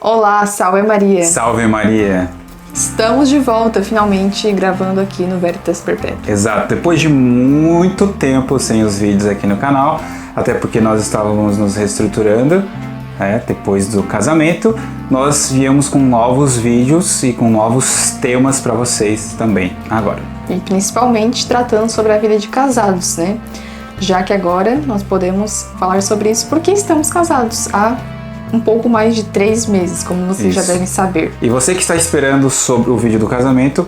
Olá, salve Maria! Salve Maria! Estamos de volta, finalmente, gravando aqui no Veritas Perpétuo. Exato, depois de muito tempo sem os vídeos aqui no canal, até porque nós estávamos nos reestruturando, depois do casamento, nós viemos com novos vídeos e com novos temas para vocês também, agora. E principalmente tratando sobre a vida de casados, né? Já que agora nós podemos falar sobre isso porque estamos casados há um pouco mais de 3 meses, como vocês já devem saber. E você que está esperando sobre o vídeo do casamento,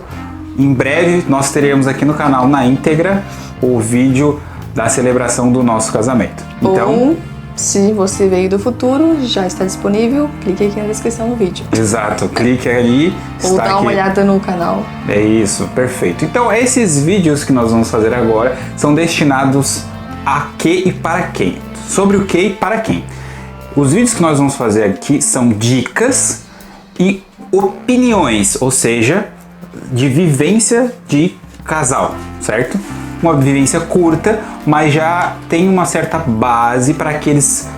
em breve nós teremos aqui no canal na íntegra o vídeo da celebração do nosso casamento. Então, ou, se você veio do futuro, já está disponível, clique aqui na descrição do vídeo. Exato, clique ali. Ou dá uma olhada no canal. É isso, perfeito. Então, esses vídeos que nós vamos fazer agora são destinados a que e para quem. Sobre o que e para quem. Os vídeos que nós vamos fazer aqui são dicas e opiniões, ou seja, de vivência de casal, certo? Uma vivência curta, mas já tem uma certa base para aqueles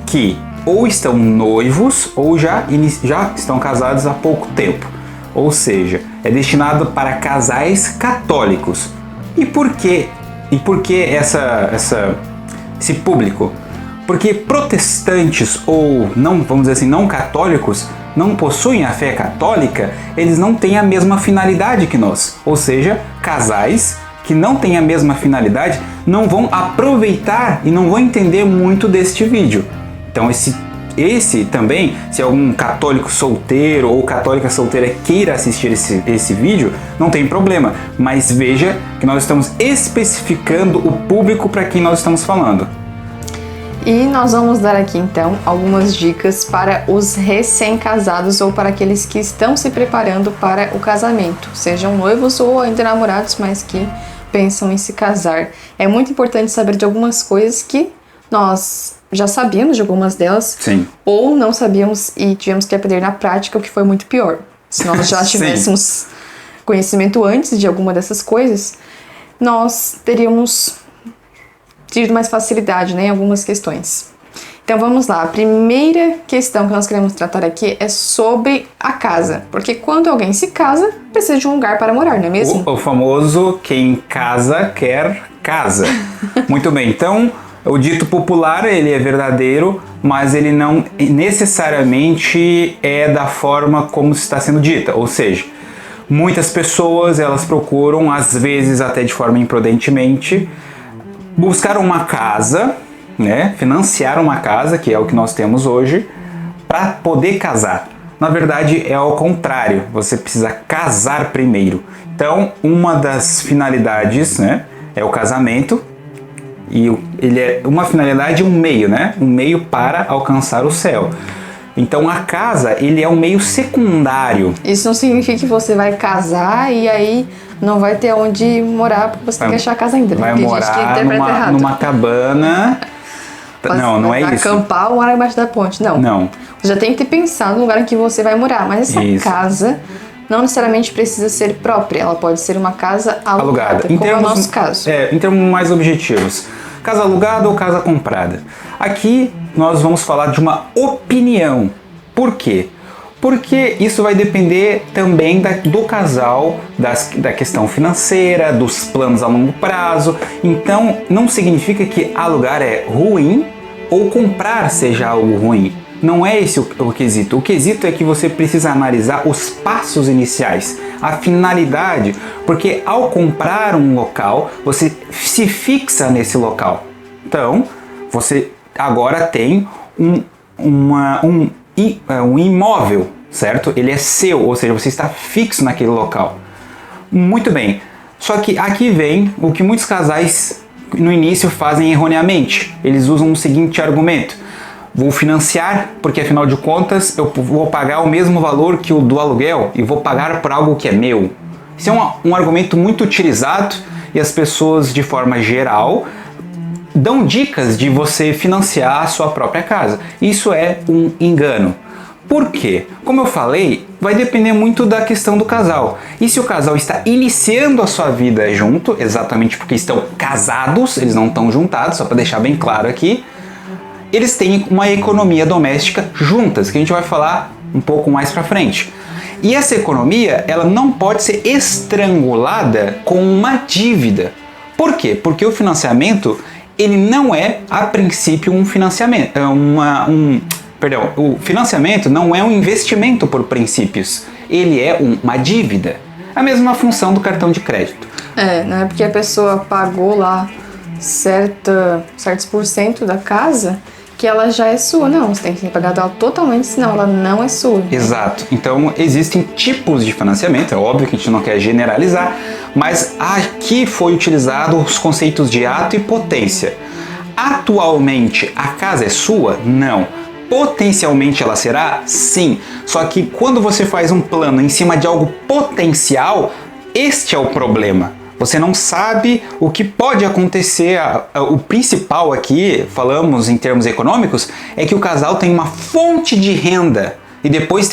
que ou estão noivos ou já estão casados há pouco tempo. Ou seja, é destinado para casais católicos. E por quê? E por que esse público? Porque protestantes ou não, vamos dizer assim, não católicos, não possuem a fé católica, eles não têm a mesma finalidade que nós. Ou seja, casais que não têm a mesma finalidade não vão aproveitar e não vão entender muito deste vídeo. Então esse também, se algum católico solteiro ou católica solteira queira assistir esse vídeo, não tem problema, mas veja que nós estamos especificando o público para quem nós estamos falando. E nós vamos dar aqui então algumas dicas para os recém-casados ou para aqueles que estão se preparando para o casamento, sejam noivos ou ainda namorados, mas que pensam em se casar. É muito importante saber de algumas coisas que nós já sabíamos de algumas delas, sim, ou não sabíamos e tivemos que aprender na prática, o que foi muito pior. Se nós já tivéssemos conhecimento antes de alguma dessas coisas, nós teríamos tido mais facilidade, né, em algumas questões. Então vamos lá, a primeira questão que nós queremos tratar aqui é sobre a casa, porque quando alguém se casa, precisa de um lugar para morar, não é mesmo? O famoso quem casa quer casa. Muito bem, então o dito popular, ele é verdadeiro, mas ele não necessariamente é da forma como está sendo dita, ou seja, muitas pessoas, elas procuram, às vezes até de forma imprudentemente, buscar uma casa, né, financiar uma casa, que é o que nós temos hoje, para poder casar. Na verdade, é ao contrário, você precisa casar primeiro. Então, uma das finalidades, né, é o casamento, e ele é uma finalidade e um meio, né? Um meio para alcançar o céu. Então a casa, ele é um meio secundário. Isso não significa que você vai casar e aí não vai ter onde morar porque você tem que achar a casa ainda, né? Vai Tem morar gente que interpreta errado. numa cabana. Não é isso. Acampar ou morar embaixo da ponte, não. Não. Você já tem que ter pensado no lugar em que você vai morar, mas essa casa não necessariamente precisa ser própria, ela pode ser uma casa alugada, como é o nosso caso. Em termos mais objetivos, casa alugada ou casa comprada. Aqui nós vamos falar de uma opinião. Por quê? Porque isso vai depender também do casal, da questão financeira, dos planos a longo prazo. Então não significa que alugar é ruim ou comprar seja algo ruim. Não é esse o quesito. O quesito é que você precisa analisar os passos iniciais, a finalidade, porque ao comprar um local, você se fixa nesse local. Então, você agora tem um imóvel, certo? Ele é seu, ou seja, você está fixo naquele local. Muito bem. Só que aqui vem o que muitos casais no início fazem erroneamente. Eles usam o seguinte argumento: vou financiar, porque afinal de contas eu vou pagar o mesmo valor que o do aluguel e vou pagar por algo que é meu. Isso é um argumento muito utilizado e as pessoas, de forma geral, dão dicas de você financiar a sua própria casa. Isso é um engano. Por quê? Como eu falei, vai depender muito da questão do casal. E se o casal está iniciando a sua vida junto, exatamente porque estão casados, eles não estão juntados, só para deixar bem claro aqui, eles têm uma economia doméstica juntas, que a gente vai falar um pouco mais para frente. E essa economia, ela não pode ser estrangulada com uma dívida. Por quê? Porque o financiamento, ele não é, a princípio, um financiamento, o financiamento não é um investimento por princípios, ele é uma dívida. A mesma função do cartão de crédito. Não é porque a pessoa pagou lá certos por cento da casa que ela já é sua. Não, você tem que ser pagado ela totalmente, senão ela não é sua. Exato. Então, existem tipos de financiamento, é óbvio que a gente não quer generalizar, mas aqui foi utilizado os conceitos de ato e potência. Atualmente, a casa é sua? Não. Potencialmente ela será? Sim. Só que quando você faz um plano em cima de algo potencial, este é o problema. Você não sabe o que pode acontecer. O principal aqui, falamos em termos econômicos, é que o casal tem uma fonte de renda e depois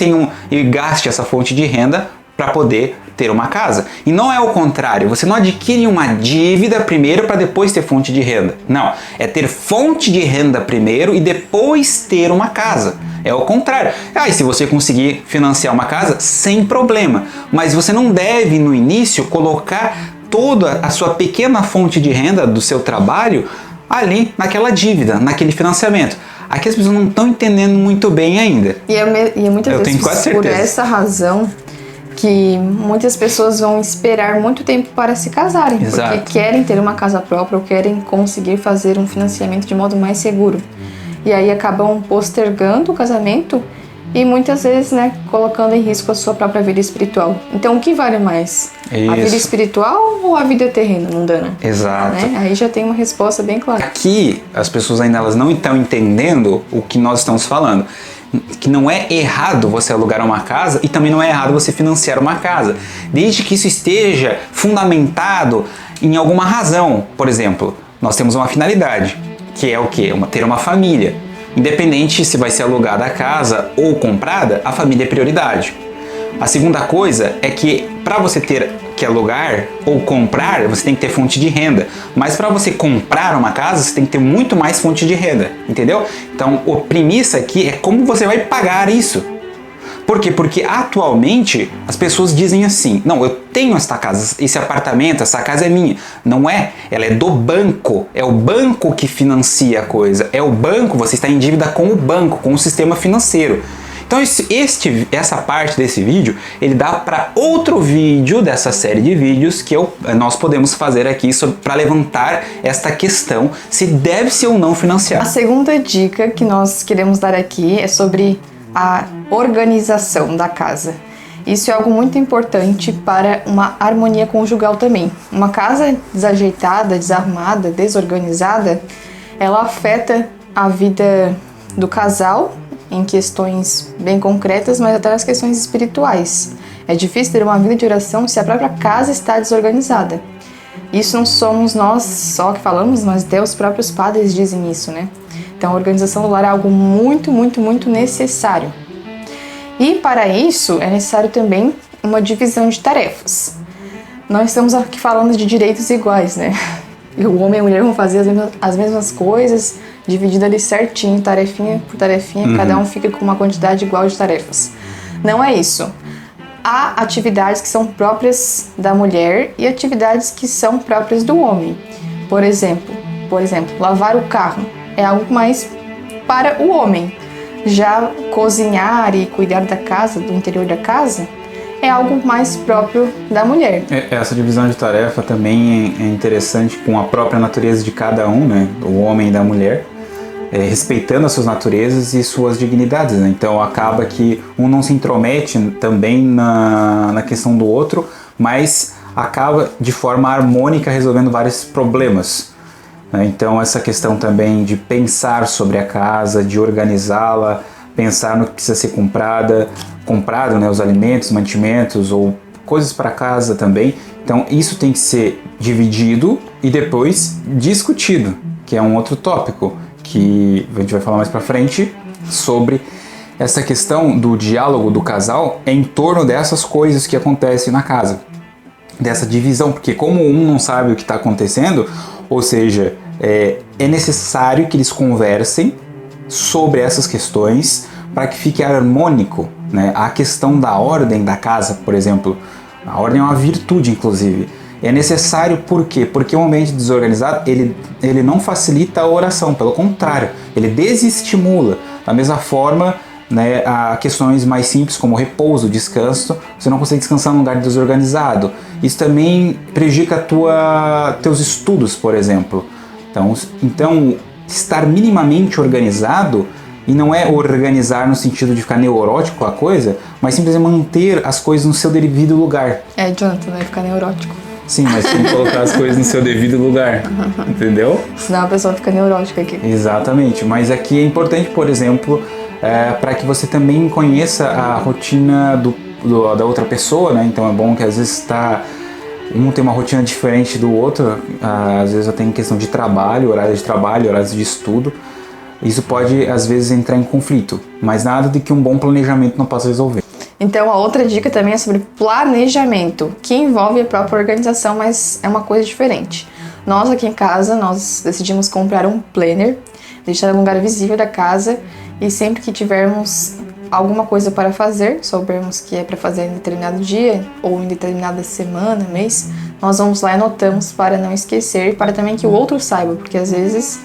e gaste essa fonte de renda para poder ter uma casa. E não é o contrário, você não adquire uma dívida primeiro para depois ter fonte de renda. Não, é ter fonte de renda primeiro e depois ter uma casa. É o contrário. E se você conseguir financiar uma casa, sem problema. Mas você não deve, no início, colocar toda a sua pequena fonte de renda do seu trabalho ali naquela dívida, naquele financiamento. Aqui as pessoas não estão entendendo muito bem ainda. E é muitas vezes por essa razão que muitas pessoas vão esperar muito tempo para se casarem. Exato. Porque querem ter uma casa própria ou querem conseguir fazer um financiamento de modo mais seguro. E aí acabam postergando o casamento e muitas vezes, colocando em risco a sua própria vida espiritual. Então, o que vale mais? Isso. A vida espiritual ou a vida terrena, mundana? Exato. Aí já tem uma resposta bem clara. Aqui, as pessoas ainda não estão entendendo o que nós estamos falando. Que não é errado você alugar uma casa e também não é errado você financiar uma casa. Desde que isso esteja fundamentado em alguma razão. Por exemplo, nós temos uma finalidade, que é o quê? Ter uma família. Independente se vai ser alugada a casa ou comprada, a família é prioridade. A segunda coisa é que para você ter que alugar ou comprar, você tem que ter fonte de renda. Mas para você comprar uma casa, você tem que ter muito mais fonte de renda, entendeu? Então, a premissa aqui é como você vai pagar isso. Por quê? Porque atualmente as pessoas dizem assim: não, eu tenho esta casa, esse apartamento, essa casa é minha. Não é, ela é do banco. É o banco que financia a coisa. É o banco, você está em dívida com o banco, com o sistema financeiro. Então essa parte desse vídeo, ele dá para outro vídeo dessa série de vídeos que nós podemos fazer aqui para levantar esta questão, se deve-se ou não financiar. A segunda dica que nós queremos dar aqui é sobre a organização da casa. Isso é algo muito importante para uma harmonia conjugal também. Uma casa desajeitada, desarrumada, desorganizada, ela afeta a vida do casal em questões bem concretas, mas até nas questões espirituais. É difícil ter uma vida de oração se a própria casa está desorganizada. Isso não somos nós só que falamos, mas até os próprios padres dizem isso, Então a organização do lar é algo muito, muito, muito necessário. E para isso é necessário também uma divisão de tarefas. Não estamos aqui falando de direitos iguais, O homem e a mulher vão fazer as mesmas coisas, dividido ali certinho, tarefinha por tarefinha, cada um fica com uma quantidade igual de tarefas. Não é isso. Há atividades que são próprias da mulher e atividades que são próprias do homem. Por exemplo, lavar o carro é algo mais para o homem. Já cozinhar e cuidar da casa, do interior da casa, é algo mais próprio da mulher. Essa divisão de tarefa também é interessante com a própria natureza de cada um, do homem e da mulher, respeitando as suas naturezas e suas dignidades. Então acaba que um não se intromete também na questão do outro, mas acaba de forma harmônica resolvendo vários problemas. Então essa questão também de pensar sobre a casa, de organizá-la, pensar no que precisa ser comprado, os alimentos, mantimentos ou coisas para casa também. Então isso tem que ser dividido e depois discutido, que é um outro tópico que a gente vai falar mais para frente sobre essa questão do diálogo do casal em torno dessas coisas que acontecem na casa, dessa divisão, porque como um não sabe o que está acontecendo, ou seja, é necessário que eles conversem sobre essas questões para que fique harmônico né? A questão da ordem da casa, por exemplo, a ordem é uma virtude, inclusive. É necessário por quê? Porque um ambiente desorganizado, ele não facilita a oração, pelo contrário, ele desestimula. Da mesma forma, né, a questões mais simples como repouso, descanso, você não consegue descansar num lugar desorganizado. Isso também prejudica teus estudos, por exemplo. Então, estar minimamente organizado, e não é organizar no sentido de ficar neurótico com a coisa, mas simplesmente manter as coisas no seu devido lugar. Jonathan, vai ficar neurótico. Sim, mas tem que colocar as coisas no seu devido lugar, entendeu? Senão a pessoa fica neurótica aqui. Exatamente, mas aqui é importante, por exemplo, para que você também conheça a rotina da outra pessoa, né? Então é bom que às vezes um tem uma rotina diferente do outro, às vezes tem questão de trabalho, horários de estudo. Isso pode, às vezes, entrar em conflito, mas nada de que um bom planejamento não possa resolver. Então, a outra dica também é sobre planejamento, que envolve a própria organização, mas é uma coisa diferente. Nós aqui em casa, nós decidimos comprar um planner, deixar um lugar visível da casa e sempre que tivermos alguma coisa para fazer, soubermos que é para fazer em determinado dia ou em determinada semana, mês, nós vamos lá e anotamos para não esquecer e para também que o outro saiba, porque às vezes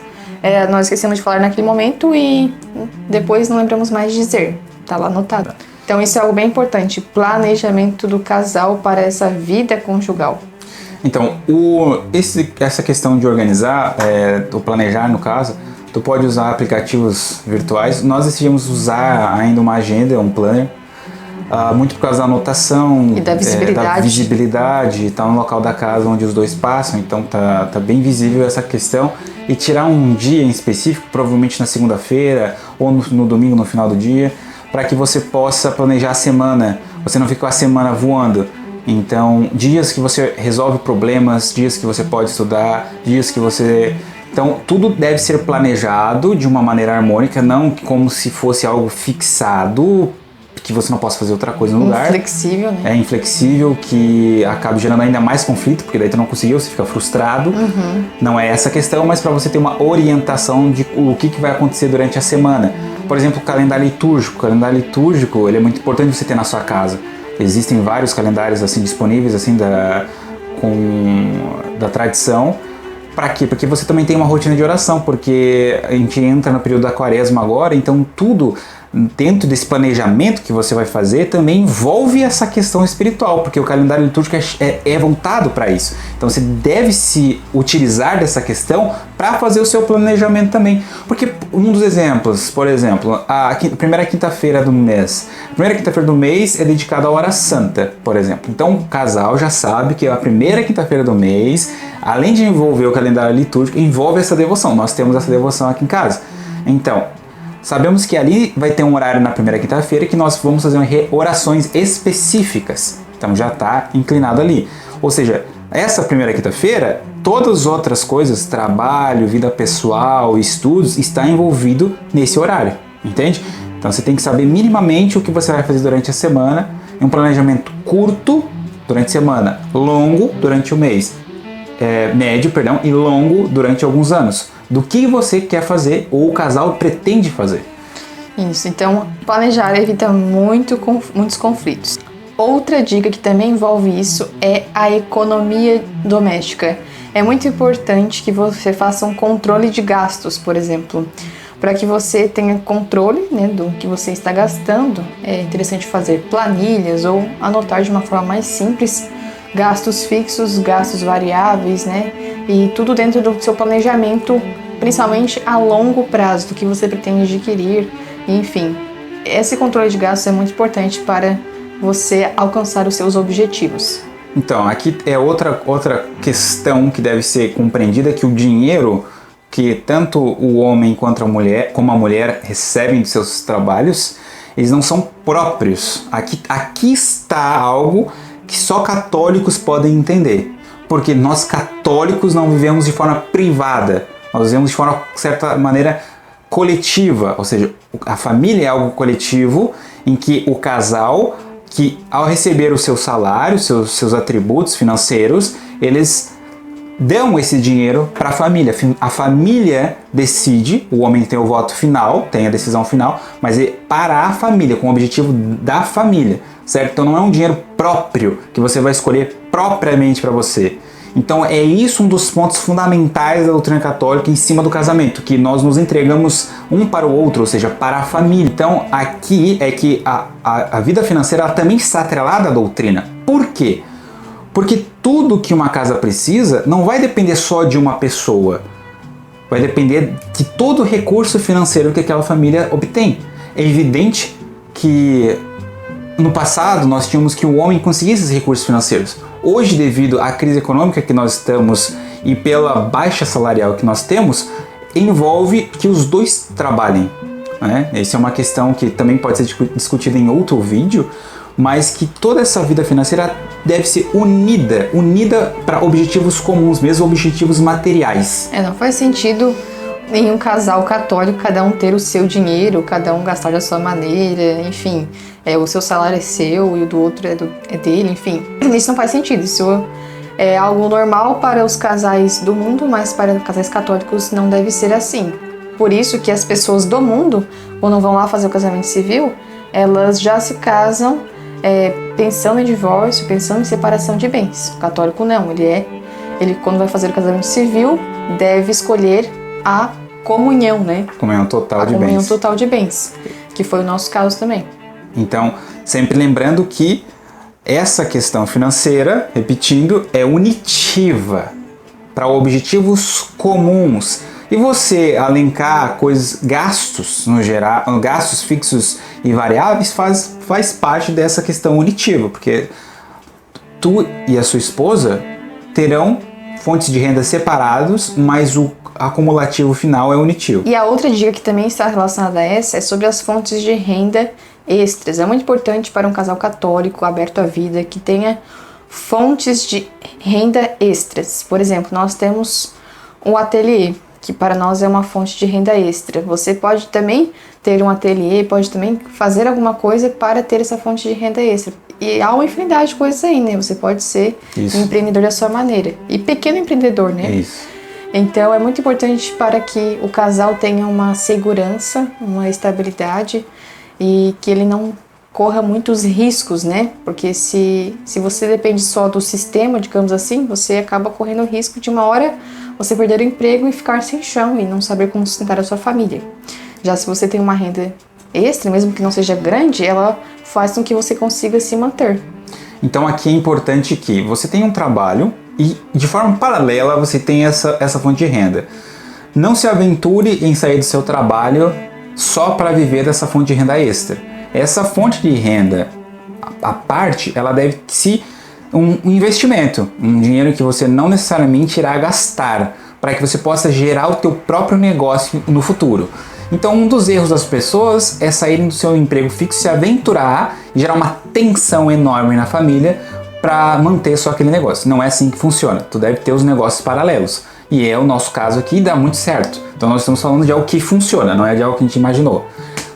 nós esquecemos de falar naquele momento e depois não lembramos mais de dizer, tá lá anotado. Então isso é algo bem importante, planejamento do casal para essa vida conjugal. Então, essa questão de organizar, ou planejar no caso, tu pode usar aplicativos virtuais. Nós decidimos usar ainda uma agenda, um planner, muito por causa da anotação, e da visibilidade, tá no local da casa onde os dois passam, então tá bem visível essa questão. E tirar um dia em específico, provavelmente na segunda-feira ou no domingo, no final do dia, para que você possa planejar a semana, você não fica com a semana voando. Então, dias que você resolve problemas, dias que você pode estudar, dias que você... Então, tudo deve ser planejado de uma maneira harmônica, não como se fosse algo fixado, que você não possa fazer outra coisa no lugar. Inflexível, né? É inflexível, que acaba gerando ainda mais conflito, porque daí tu não conseguiu, você fica frustrado. Não é essa a questão, mas para você ter uma orientação de o que vai acontecer durante a semana. Por exemplo, o calendário litúrgico. O calendário litúrgico, ele é muito importante você ter na sua casa. Existem vários calendários assim disponíveis assim da tradição. Para quê? Porque você também tem uma rotina de oração, porque a gente entra no período da quaresma agora, então tudo dentro desse planejamento que você vai fazer também envolve essa questão espiritual, porque o calendário litúrgico é voltado para isso. Então você deve se utilizar dessa questão para fazer o seu planejamento também. Porque um dos exemplos, por exemplo, a primeira quinta-feira do mês. A primeira quinta-feira do mês é dedicada à hora santa, por exemplo. Então o casal já sabe que a primeira quinta-feira do mês, além de envolver o calendário litúrgico, envolve essa devoção. Nós temos essa devoção aqui em casa. Então, sabemos que ali vai ter um horário na primeira quinta-feira que nós vamos fazer orações específicas. Então já está inclinado ali. Ou seja, essa primeira quinta-feira, todas as outras coisas, trabalho, vida pessoal, estudos, está envolvido nesse horário. Entende? Então você tem que saber minimamente o que você vai fazer durante a semana. Um planejamento curto durante a semana, longo durante o mês. Médio, e longo durante alguns anos. Do que você quer fazer ou o casal pretende fazer. Isso, então planejar evita muitos conflitos. Outra dica que também envolve isso é a economia doméstica. É muito importante que você faça um controle de gastos, por exemplo, para que você tenha controle, né, do que você está gastando. É interessante fazer planilhas ou anotar de uma forma mais simples gastos fixos, gastos variáveis, né? E tudo dentro do seu planejamento, principalmente a longo prazo, do que você pretende adquirir, enfim. Esse controle de gastos é muito importante para você alcançar os seus objetivos. Então, aqui é outra questão que deve ser compreendida, que o dinheiro que tanto o homem quanto a mulher recebem dos seus trabalhos, eles não são próprios. Aqui está algo que só católicos podem entender, porque nós católicos não vivemos de forma privada, nós vivemos de forma, de certa maneira, coletiva, ou seja, a família é algo coletivo em que o casal, que ao receber o seu salário, seus atributos financeiros, eles dão esse dinheiro para a família. A família decide, o homem tem o voto final, tem a decisão final, mas é para a família, com o objetivo da família, certo? Então não é um dinheiro próprio que você vai escolher propriamente para você. Então é isso um dos pontos fundamentais da doutrina católica em cima do casamento, que nós nos entregamos um para o outro, ou seja, para a família. Então aqui é que a vida financeira ela também está atrelada à doutrina. Por quê? Porque tudo que uma casa precisa não vai depender só de uma pessoa. Vai depender de todo o recurso financeiro que aquela família obtém. É evidente que no passado nós tínhamos que o homem conseguisse esses recursos financeiros. Hoje, devido à crise econômica que nós estamos e pela baixa salarial que nós temos, envolve que os dois trabalhem, né? Essa é uma questão que também pode ser discutida em outro vídeo, mas que toda essa vida financeira deve ser unida para objetivos comuns, mesmo objetivos materiais. Não faz sentido em um casal católico cada um ter o seu dinheiro, cada um gastar da sua maneira, enfim, o seu salário é seu e o do outro é dele, enfim. Isso não faz sentido, isso é algo normal para os casais do mundo, mas para casais católicos não deve ser assim. Por isso que as pessoas do mundo, quando vão lá fazer o casamento civil, elas já se casam pensando em divórcio, pensando em separação de bens. O católico não, ele quando vai fazer o casamento civil, deve escolher a comunhão, né? Comunhão total de bens. A comunhão total de bens, que foi o nosso caso também. Então, sempre lembrando que essa questão financeira, repetindo, é unitiva para objetivos comuns. E você alencar gastos no geral, gastos fixos e variáveis faz parte dessa questão unitiva, porque tu e a sua esposa terão fontes de renda separados, mas o acumulativo final é unitivo. E a outra dica que também está relacionada a essa é sobre as fontes de renda extras. É muito importante para um casal católico aberto à vida que tenha fontes de renda extras. Por exemplo, nós temos um ateliê, que para nós é uma fonte de renda extra. Você pode também ter um ateliê, pode também fazer alguma coisa para ter essa fonte de renda extra. E há uma infinidade de coisas aí, né? Você pode ser empreendedor da sua maneira. E pequeno empreendedor, né? Isso. Então é muito importante para que o casal tenha uma segurança, uma estabilidade e que ele não corra muitos riscos, né? Porque se você depende só do sistema, digamos assim, você acaba correndo o risco de uma hora você perder o emprego e ficar sem chão e não saber como sustentar a sua família. Já se você tem uma renda extra, mesmo que não seja grande, ela faz com que você consiga se manter. Então aqui é importante que você tenha um trabalho e de forma paralela você tenha essa fonte de renda. Não se aventure em sair do seu trabalho só para viver dessa fonte de renda extra. Essa fonte de renda, a parte, ela deve ser um investimento, um dinheiro que você não necessariamente irá gastar, para que você possa gerar o teu próprio negócio no futuro. Então um dos erros das pessoas é saírem do seu emprego fixo, se aventurar e gerar uma tensão enorme na família para manter só aquele negócio. Não é assim que funciona. Tu deve ter os negócios paralelos. E é o nosso caso aqui, dá muito certo. Então nós estamos falando de algo que funciona, não é de algo que a gente imaginou.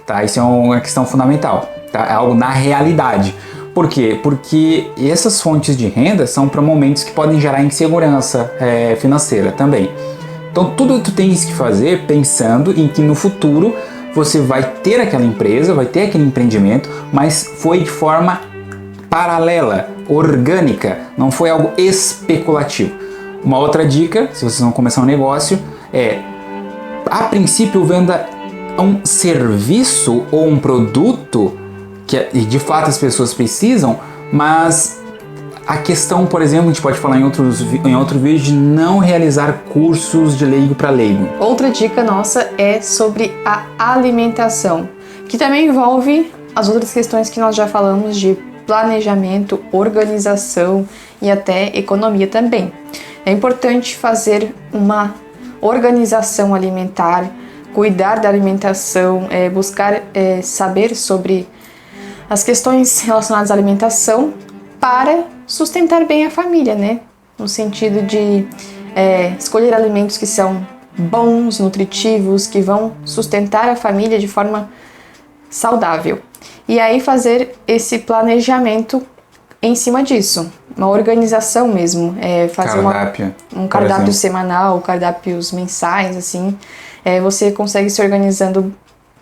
Tá? Isso é uma questão fundamental. Tá? É algo na realidade. Por quê? Porque essas fontes de renda são para momentos que podem gerar insegurança financeira também. Então tudo que tu tens que fazer pensando em que no futuro você vai ter aquela empresa, vai ter aquele empreendimento, mas foi de forma paralela, orgânica, não foi algo especulativo. Uma outra dica, se vocês vão começar um negócio, a princípio venda um serviço ou um produto que de fato as pessoas precisam, mas a questão, por exemplo, a gente pode falar em outro vídeo, de não realizar cursos de leigo para leigo. Outra dica nossa é sobre a alimentação, que também envolve as outras questões que nós já falamos de planejamento, organização e até economia também. É importante fazer uma organização alimentar, cuidar da alimentação, buscar saber sobre as questões relacionadas à alimentação para sustentar bem a família, né? No sentido de escolher alimentos que são bons, nutritivos, que vão sustentar a família de forma saudável. E aí fazer esse planejamento em cima disso. Uma organização mesmo. Fazer um cardápio semanal, cardápios mensais, assim. Você consegue se organizando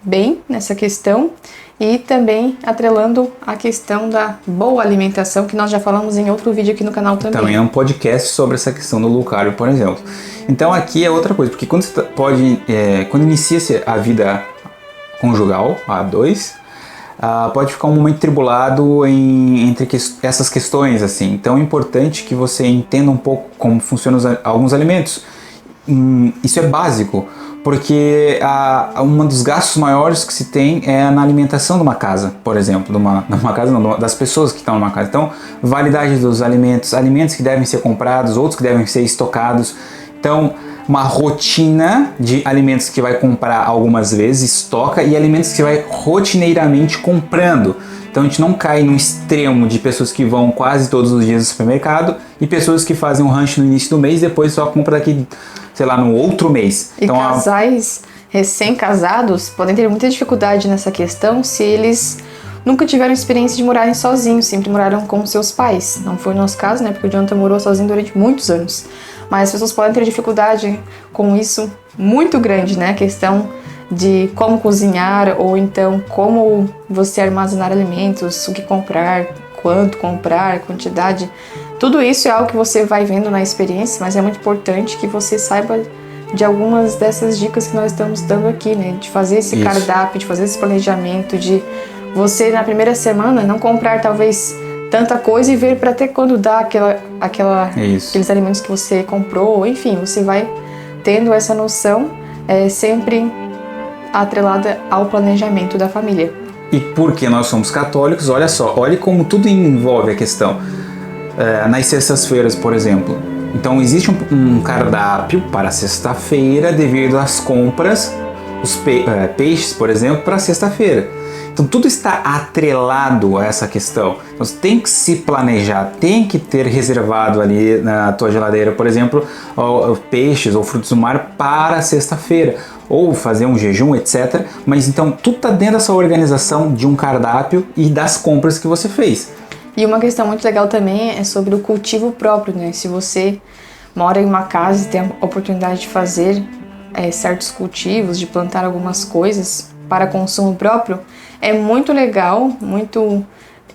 bem nessa questão e também atrelando a questão da boa alimentação, que nós já falamos em outro vídeo aqui no canal também. Também é um podcast sobre essa questão do low carb, por exemplo. Então aqui é outra coisa, porque quando você quando inicia-se a vida conjugal, a dois, pode ficar um momento tribulado entre essas questões, assim. Então é importante que você entenda um pouco como funcionam alguns alimentos. Isso é básico, porque um dos gastos maiores que se tem é na alimentação de uma casa, por exemplo, das pessoas que estão numa casa. Então, validade dos alimentos que devem ser comprados, outros que devem ser estocados. Então, uma rotina de alimentos que vai comprar algumas vezes, estoca, e alimentos que vai rotineiramente comprando. Então a gente não cai no extremo de pessoas que vão quase todos os dias no supermercado e pessoas que fazem um rancho no início do mês e depois só compra daqui, sei lá, no outro mês. E então, casais recém-casados podem ter muita dificuldade nessa questão se eles nunca tiveram experiência de morarem sozinhos, sempre moraram com seus pais. Não foi o nosso caso, né? Porque o Jonathan morou sozinho durante muitos anos. Mas as pessoas podem ter dificuldade com isso muito grande, né? A questão de como cozinhar ou então como você armazenar alimentos, o que comprar, quanto comprar, quantidade. Tudo isso é algo que você vai vendo na experiência, mas é muito importante que você saiba de algumas dessas dicas que nós estamos dando aqui, né? De fazer esse cardápio, de fazer esse planejamento, de você na primeira semana não comprar talvez tanta coisa e ver para até quando dá aqueles alimentos que você comprou. Enfim, você vai tendo essa noção sempre atrelada ao planejamento da família. E porque nós somos católicos, olha só, olha como tudo envolve a questão. Nas sextas-feiras, por exemplo. Então existe um cardápio para sexta-feira devido às compras, os peixes, por exemplo, para sexta-feira. Então tudo está atrelado a essa questão. Então, você tem que se planejar, tem que ter reservado ali na tua geladeira, por exemplo, peixes ou frutos do mar para sexta-feira, ou fazer um jejum, etc. Mas então tudo está dentro dessa organização de um cardápio e das compras que você fez. E uma questão muito legal também é sobre o cultivo próprio, né? Se você mora em uma casa e tem a oportunidade de fazer certos cultivos, de plantar algumas coisas para consumo próprio, é muito legal, muito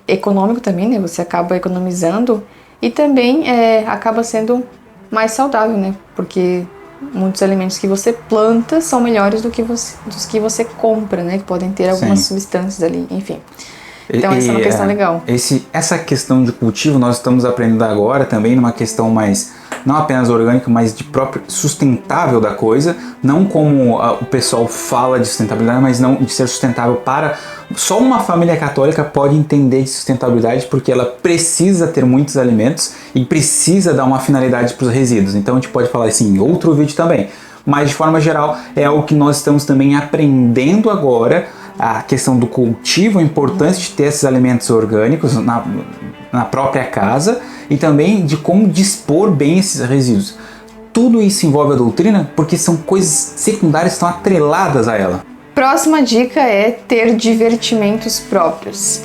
econômico também, né? Você acaba economizando e também acaba sendo mais saudável, né? Porque muitos alimentos que você planta são melhores dos que você compra, né? Que podem ter algumas substâncias ali, enfim. Então essa é uma questão legal. Essa questão de cultivo nós estamos aprendendo agora também numa questão mais, não apenas orgânica, mas de próprio sustentável da coisa, não como o pessoal fala de sustentabilidade, mas não de ser sustentável para... Só uma família católica pode entender de sustentabilidade porque ela precisa ter muitos alimentos e precisa dar uma finalidade para os resíduos. Então a gente pode falar assim em outro vídeo também, mas de forma geral é algo que nós estamos também aprendendo agora, a questão do cultivo, a importância de ter esses alimentos orgânicos na própria casa e também de como dispor bem esses resíduos. Tudo isso envolve a doutrina porque são coisas secundárias que estão atreladas a ela. Próxima dica é ter divertimentos próprios.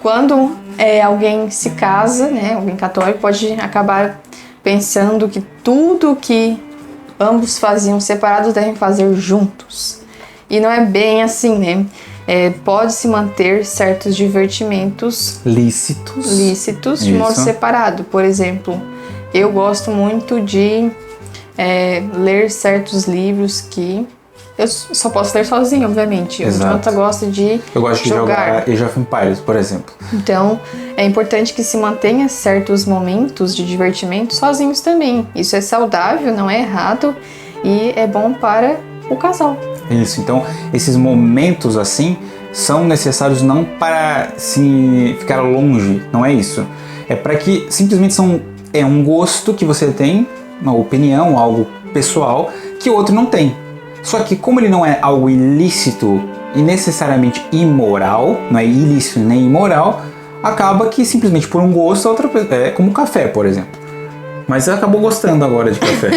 Quando alguém se casa, né, alguém católico pode acabar pensando que tudo que ambos faziam separados devem fazer juntos. E não é bem assim, né? Pode-se manter certos divertimentos lícitos de modo separado. Por exemplo, eu gosto muito de ler certos livros que eu só posso ler sozinho, obviamente. Exato. O Jonathan gosta de Eu gosto de jogar Age of Empires, por exemplo. Então, é importante que se mantenha certos momentos de divertimento sozinhos também. Isso é saudável, não é errado e é bom para o casal. Isso, então esses momentos assim são necessários não para se ficar longe, não é isso. É para que simplesmente é um gosto que você tem, uma opinião, algo pessoal que o outro não tem. Só que como ele não é algo ilícito e necessariamente imoral, não é ilícito nem imoral, acaba que simplesmente por um gosto a outra pessoa, como café, por exemplo. Mas ela acabou gostando agora de café.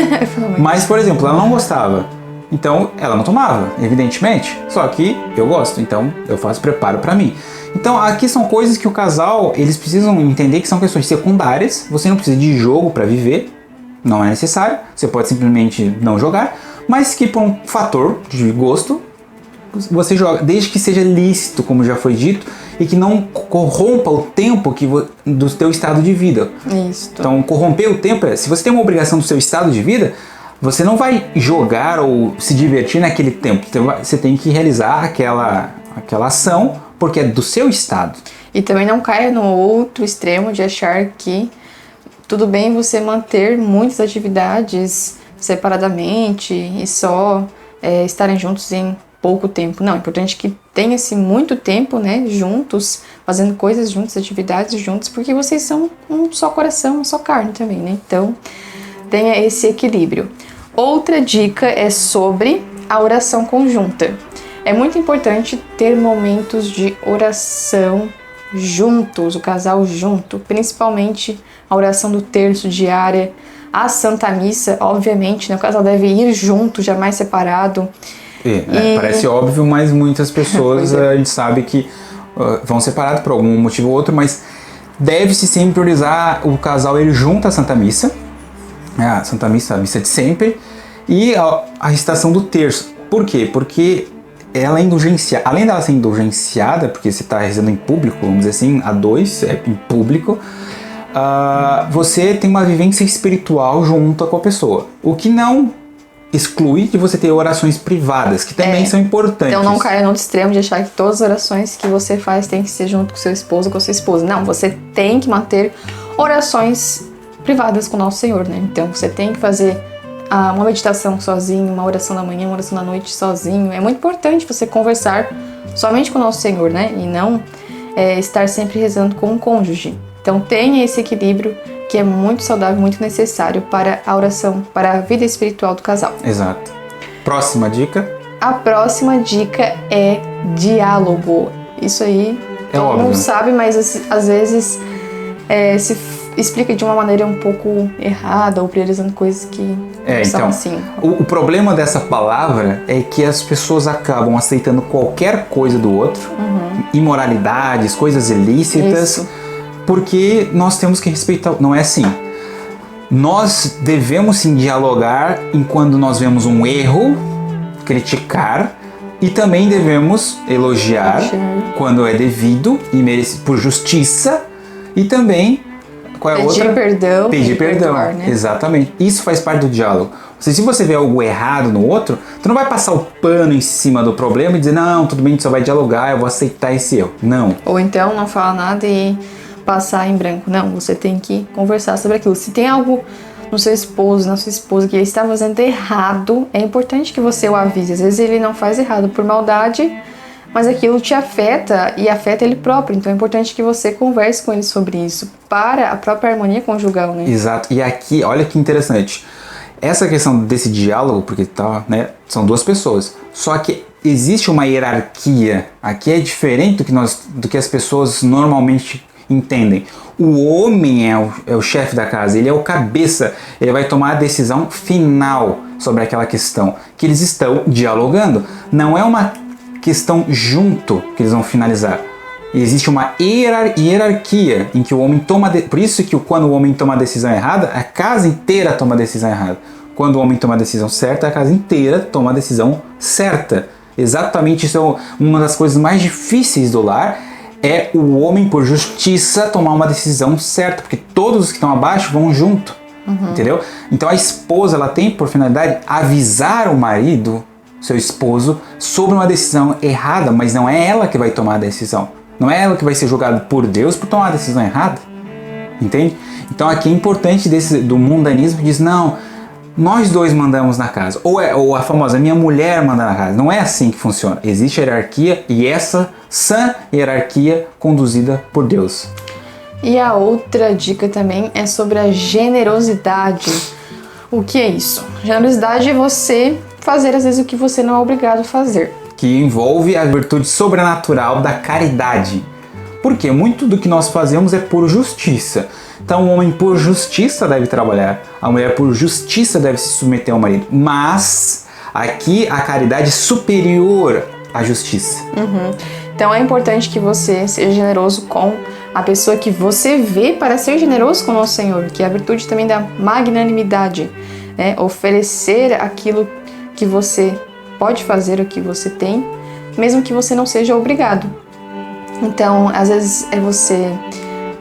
Mas, por exemplo, ela não gostava. Então ela não tomava, evidentemente. Só que eu gosto, então eu faço preparo para mim. Então aqui são coisas que o casal, eles precisam entender que são questões secundárias. Você não precisa de jogo para viver, não é necessário. Você pode simplesmente não jogar, mas que por um fator de gosto, você joga, desde que seja lícito, como já foi dito, e que não corrompa o tempo do teu estado de vida. Isso. Então corromper o tempo se você tem uma obrigação do seu estado de vida, você não vai jogar ou se divertir naquele tempo. Você tem que realizar aquela ação porque é do seu estado. E também não caia no outro extremo de achar que tudo bem você manter muitas atividades separadamente e só estarem juntos em pouco tempo. Não, é importante que tenha-se muito tempo, né, juntos, fazendo coisas juntos, atividades juntos, porque vocês são um só coração, uma só carne também, né? Então, tenha esse equilíbrio. Outra dica é sobre a oração conjunta. É muito importante ter momentos de oração juntos, o casal junto, principalmente a oração do terço diária, a Santa Missa, obviamente, né? O casal deve ir junto, jamais separado. Parece óbvio, mas muitas pessoas a gente sabe que vão separados por algum motivo ou outro, mas deve-se sempre priorizar o casal ir junto à Santa Missa, a Santa Missa, a missa de sempre, e a recitação do terço. Por quê? Porque ela é indulgenciada, além dela ser indulgenciada, porque você está rezando em público, vamos dizer assim, a dois, em público, você tem uma vivência espiritual junto com a pessoa, o que não exclui de você ter orações privadas, que também são importantes. Então não caia no outro extremo de achar que todas as orações que você faz tem que ser junto com seu esposo ou com a sua esposa. Não, você tem que manter orações privadas com o nosso Senhor, né? Então você tem que fazer uma meditação sozinho, uma oração da manhã, uma oração da noite sozinho. É muito importante você conversar somente com o nosso Senhor, né? E não estar sempre rezando com o cônjuge. Então tenha esse equilíbrio que é muito saudável, muito necessário para a oração, para a vida espiritual do casal. Exato. Próxima dica? A próxima dica é diálogo. Isso aí todo mundo sabe, mas às vezes se explica de uma maneira um pouco errada ou priorizando coisas que não são então, assim. O problema dessa palavra é que as pessoas acabam aceitando qualquer coisa do outro, imoralidades, coisas ilícitas. Isso. Porque nós temos que respeitar, não é assim. Nós devemos sim dialogar quando nós vemos um erro, criticar, e também devemos elogiar quando é devido e merecido por justiça, e também qual é a outra? Pedir perdão, perdoar, né? Exatamente. Isso faz parte do diálogo. Se você vê algo errado no outro, tu não vai passar o pano em cima do problema e dizer, não, tudo bem, tu só vai dialogar, eu vou aceitar esse erro. Não. Ou então não fala nada e passar em branco. Não, você tem que conversar sobre aquilo. Se tem algo no seu esposo, na sua esposa que ele está fazendo errado, é importante que você o avise. Às vezes ele não faz errado por maldade, mas aquilo te afeta e afeta ele próprio. Então é importante que você converse com ele sobre isso, para a própria harmonia conjugal, né? Exato. E aqui, olha que interessante. Essa questão desse diálogo, porque são duas pessoas, só que existe uma hierarquia. Aqui é diferente do que as pessoas normalmente entendem. O homem é o chefe da casa, ele é o cabeça, ele vai tomar a decisão final sobre aquela questão que eles estão dialogando. Não é uma questão junto que eles vão finalizar. Existe uma hierarquia em que o homem toma... Por isso que quando o homem toma a decisão errada, a casa inteira toma a decisão errada. Quando o homem toma a decisão certa, a casa inteira toma a decisão certa. Exatamente, isso é uma das coisas mais difíceis do lar, é o homem, por justiça, tomar uma decisão certa, porque todos os que estão abaixo vão junto, entendeu? Então a esposa, ela tem por finalidade avisar o marido, seu esposo, sobre uma decisão errada, mas não é ela que vai tomar a decisão. Não é ela que vai ser julgada por Deus por tomar a decisão errada, entende? Então aqui é importante do mundanismo que diz, não, nós dois mandamos na casa, ou a famosa minha mulher manda na casa. Não é assim que funciona. Existe hierarquia e essa sã hierarquia conduzida por Deus. E a outra dica também é sobre a generosidade. O que é isso? Generosidade é você fazer às vezes o que você não é obrigado a fazer. Que envolve a virtude sobrenatural da caridade. Porque muito do que nós fazemos é por justiça. Então o homem por justiça deve trabalhar, a mulher por justiça deve se submeter ao marido. Mas Aqui a caridade é superior à justiça. Então é importante que você seja generoso com a pessoa que você vê para ser generoso com o nosso Senhor, que é a virtude também da magnanimidade, né? Oferecer aquilo que você pode fazer, o que você tem, mesmo que você não seja obrigado. Então, às vezes é você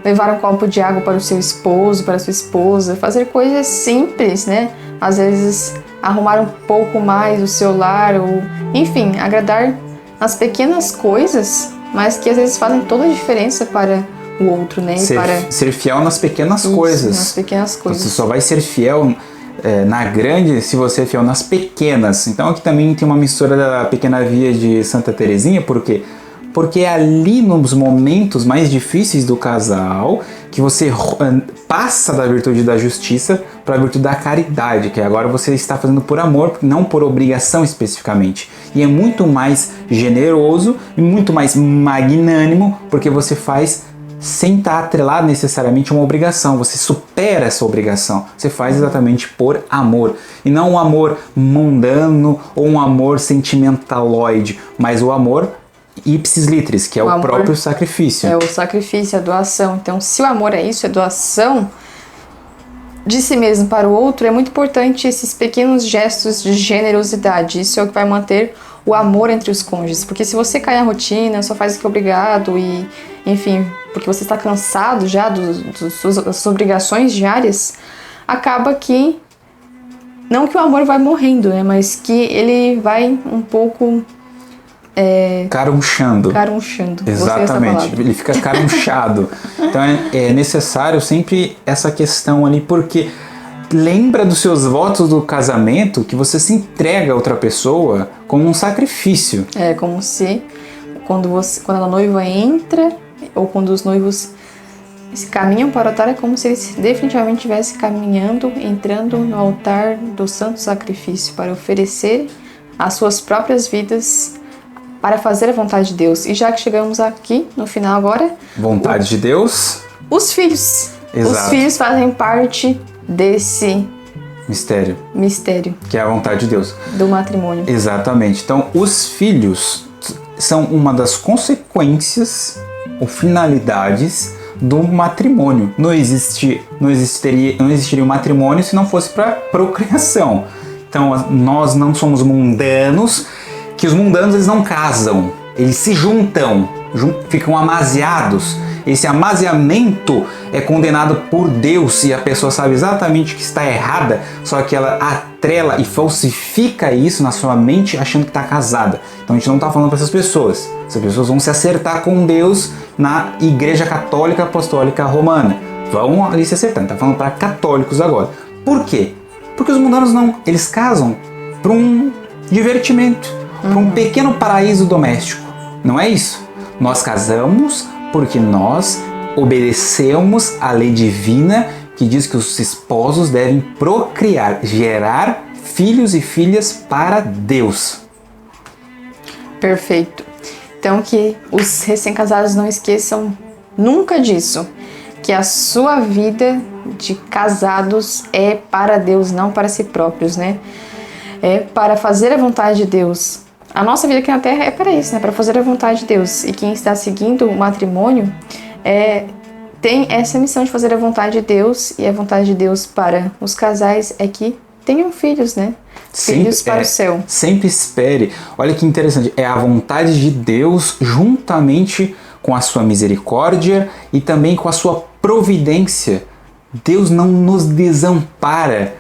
levar um copo de água para o seu esposo, para a sua esposa, fazer coisas simples, né? Às vezes arrumar um pouco mais o seu lar, ou enfim, agradar nas pequenas coisas, mas que às vezes fazem toda a diferença para o outro, né? Ser fiel nas pequenas coisas. Nas pequenas coisas. Você só vai ser fiel na grande se você é fiel nas pequenas. Então aqui também tem uma mistura da Pequena Via de Santa Teresinha, por quê? Porque é ali nos momentos mais difíceis do casal que você passa da virtude da justiça para a virtude da caridade, que agora você está fazendo por amor, não por obrigação especificamente. E é muito mais generoso e muito mais magnânimo, porque você faz sem estar atrelado necessariamente a uma obrigação. Você supera essa obrigação. Você faz exatamente por amor. E não um amor mundano ou um amor sentimentaloide, mas o amor ipsis litteris, que é o próprio sacrifício. É o sacrifício, a doação. Então, se o amor é isso, é doação de si mesmo para o outro, é muito importante esses pequenos gestos de generosidade. Isso é o que vai manter o amor entre os cônjuges. Porque se você cai na rotina, só faz o que é obrigado e, enfim, porque você está cansado já das suas obrigações diárias, acaba que, não que o amor vai morrendo, né, mas que ele vai um pouco... Carunchando. Exatamente, ele fica carunchado. Então é necessário sempre essa questão ali, porque lembra dos seus votos do casamento, que você se entrega a outra pessoa como um sacrifício. É como se quando a noiva entra, ou quando os noivos se caminham para o altar, é como se eles definitivamente estivessem caminhando, entrando no altar do santo sacrifício para oferecer as suas próprias vidas para fazer a vontade de Deus. E já que chegamos aqui no final agora... Vontade de Deus? Os filhos. Exato. Os filhos fazem parte desse... Mistério. Que é a vontade de Deus. Do matrimônio. Exatamente. Então, os filhos são uma das consequências ou finalidades do matrimônio. Não existiria um matrimônio se não fosse para procriação. Então, nós não somos mundanos, que os mundanos eles não casam, eles se juntam, ficam amaziados. Esse amaziamento é condenado por Deus e a pessoa sabe exatamente que está errada, só que ela atrela e falsifica isso na sua mente achando que está casada. Então a gente não está falando para essas pessoas. Essas pessoas vão se acertar com Deus na Igreja Católica Apostólica Romana. Vão ali se acertando. Está falando para católicos agora. Por quê? Porque os mundanos não. Eles casam para um divertimento, para um pequeno paraíso doméstico. Não é isso? Nós casamos porque nós obedecemos a lei divina que diz que os esposos devem procriar, gerar filhos e filhas para Deus. Perfeito. Então que os recém-casados não esqueçam nunca disso, que a sua vida de casados é para Deus, não para si próprios, né? É para fazer a vontade de Deus. A nossa vida aqui na Terra é para isso, né? Para fazer a vontade de Deus. E quem está seguindo o matrimônio tem essa missão de fazer a vontade de Deus. E a vontade de Deus para os casais é que tenham filhos, né? Filhos para o céu. Sempre espere. Olha que interessante. É a vontade de Deus juntamente com a sua misericórdia e também com a sua providência. Deus não nos desampara.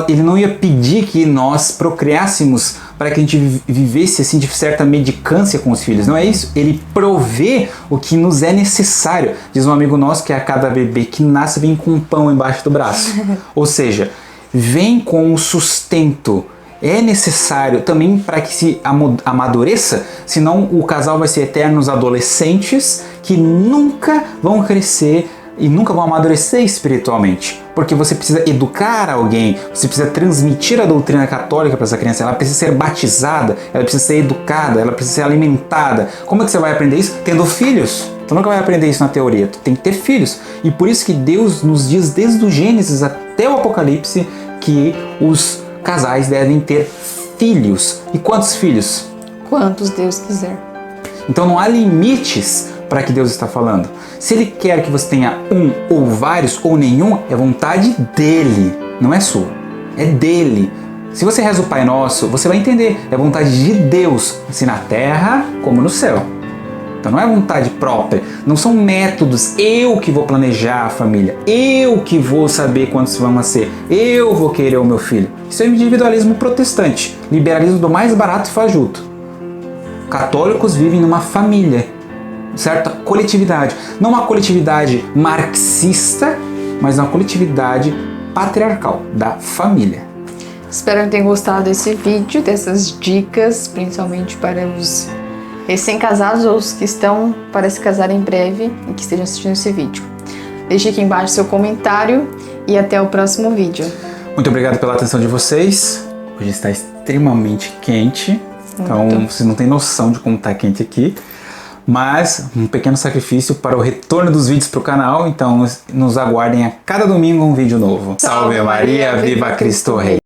Ele não ia pedir que nós procriássemos para que a gente vivesse assim de certa medicância com os filhos. Não é isso. Ele provê o que nos é necessário. Diz um amigo nosso que a cada bebê que nasce vem com um pão embaixo do braço. Ou seja, vem com o sustento. É necessário também para que se amadureça, senão o casal vai ser eternos adolescentes que nunca vão crescer e nunca vão amadurecer espiritualmente. Porque você precisa educar alguém, você precisa transmitir a doutrina católica para essa criança, ela precisa ser batizada, ela precisa ser educada, ela precisa ser alimentada. Como é que você vai aprender isso? Tendo filhos. Tu nunca vai aprender isso na teoria, tu tem que ter filhos. E por isso que Deus nos diz desde o Gênesis até o Apocalipse que os casais devem ter filhos. E quantos filhos? Quantos Deus quiser. Então não há limites para que Deus está falando. Se Ele quer que você tenha um ou vários ou nenhum, é vontade dEle, não é sua, é dEle. Se você reza o Pai Nosso, você vai entender, é vontade de Deus, assim na terra como no céu. Então não é vontade própria, não são métodos, eu que vou planejar a família, eu que vou saber quantos vão nascer, eu vou querer o meu filho. Isso é individualismo protestante, liberalismo do mais barato e fajuto. Católicos vivem numa família, certa coletividade, não uma coletividade marxista, mas uma coletividade patriarcal da família. Espero que tenham gostado desse vídeo, dessas dicas, principalmente para os recém-casados ou os que estão para se casar em breve e que estejam assistindo esse vídeo. Deixe aqui embaixo seu comentário e até o próximo vídeo. Muito obrigado pela atenção de vocês. Hoje está extremamente quente, então vocês não têm noção de como está quente aqui. Mas um pequeno sacrifício para o retorno dos vídeos para o canal, então nos aguardem a cada domingo um vídeo novo. Salve Maria, viva Cristo Rei!